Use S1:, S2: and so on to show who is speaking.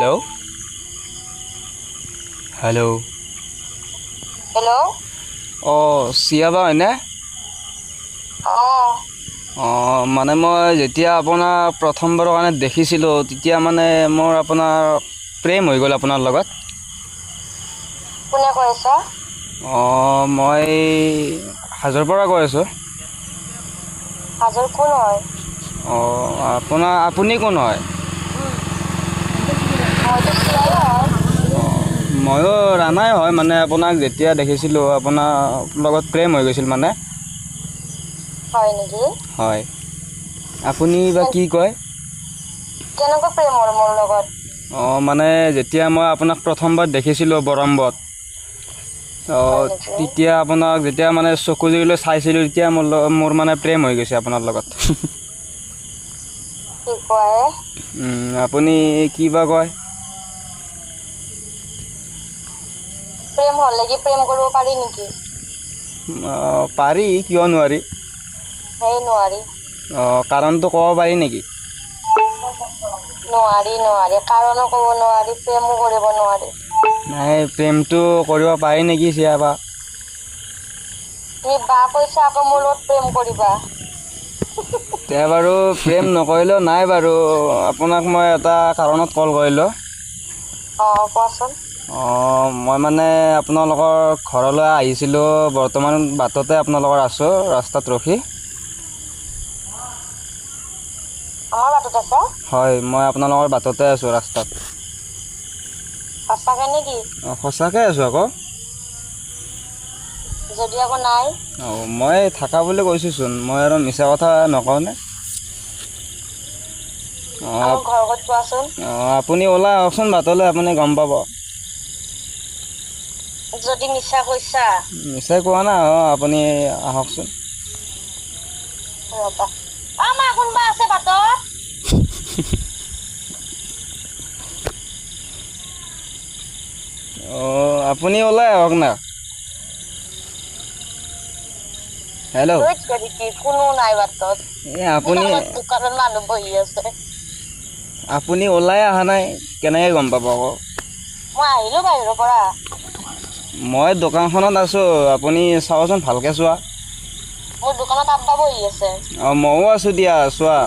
S1: Hello? Hello?
S2: Hello?
S1: চিয়া বা হয়নে? মানে মই যেতিয়া আপোনাৰ প্ৰথমবাৰৰ কাৰণে দেখিছিলোঁ তেতিয়া মানে মোৰ আপোনাৰ প্ৰেম হৈ গ'ল আপোনাৰ লগত।
S2: কোনে কৈ আছা?
S1: মই হাজোৰ পৰা কৈ আছোঁ।
S2: হাজোৰ কোন হয়?
S1: আপুনি কোন হয়?
S2: মইতো চিয়াই হয়।
S1: ময়ো ৰাণাই হয়, মানে আপোনাক যেতিয়া দেখিছিলোঁ আপোনাৰ লগত প্ৰেম হৈ গৈছিল মানে।
S2: হয় নেকি?
S1: হয়। আপুনি বা কি কয়?
S2: কেনেকুৱা প্ৰেম হ'ল মোৰ লগত?
S1: মানে যেতিয়া মই আপোনাক প্ৰথমবাৰ দেখিছিলোঁ বৰম্বত,
S2: হয় নেকি?
S1: তেতিয়া আপোনাক যেতিয়া মানে চকু জুৰিলৈ চাইছিলোঁ তেতিয়া মোৰ মানে প্ৰেম হৈ গৈছে আপোনাৰ লগত।
S2: কি কয়?
S1: আপুনি কি বা কয়?
S2: প্ৰেম হ'লে কি প্ৰেম কৰিব পাৰি নেকি?
S1: পাৰি, কিয় নোৱাৰি?
S2: সেই নোৱাৰি।
S1: কাৰণটো ক'ব পাৰি নেকি?
S2: নোৱাৰি। কাৰণো ক'ব নোৱাৰি, প্ৰেমো কৰিব নোৱাৰি।
S1: নাই, প্ৰেমটো কৰিব পাৰি নেকি চিয়া বা?
S2: তুমি বা কৈছা আকৌ মোৰ লগত প্ৰেম কৰিবা।
S1: এতিয়া বাৰু প্ৰেম নকৰিলেও নাই বাৰু, আপোনাক মই এটা কাৰণত কল কৰিলোঁ।
S2: কোৱাচোন।
S1: মই মানে আপোনালোকৰ ঘৰলৈ আহিছিলোঁ, বৰ্তমান বাটতে আপোনালোকৰ আছোঁ, ৰাস্তাত ৰখি।
S2: আমাৰ বাটত আছা?
S1: হয়, মই আপোনালোকৰ বাটতে আছোঁ ৰাস্তাত।
S2: সঁচাকে নেকি?
S1: সঁচাকৈ আছোঁ আকৌ।
S2: যদি আকৌ নাই?
S1: মই থাকা বুলি কৈছোঁচোন, মই আৰু মিছা কথা নকওঁনে।
S2: আকৌ ঘৰ ক'ত কোৱাচোন?
S1: আপুনি ওলাই আহকচোন বাটলৈ, আপুনি গম পাব।
S2: যদি মিছা কৈছা?
S1: মিছাই কোৱা নাই, আপুনি আহকচোন।
S2: ৰ'বা। মা কোনোবা আছে বাটত?
S1: আপুনি ওলাই আহক না। হেল্ল'।
S2: কোনো নাই বাটত।
S1: আপুনি
S2: দোকানত মানুহ বহি আছে।
S1: আপুনি ওলাই অহা নাই, কেনেকৈ গম পাব আকৌ?
S2: মই আহিলোঁ বাহিৰৰ পৰা।
S1: মই দোকানখনত আছোঁ, আপুনি চাবচোন ভালকৈ চোৱা।
S2: মোৰ দোকানত আব্বা বহি আছে।
S1: ময়ো আছোঁ দিয়া, চোৱা।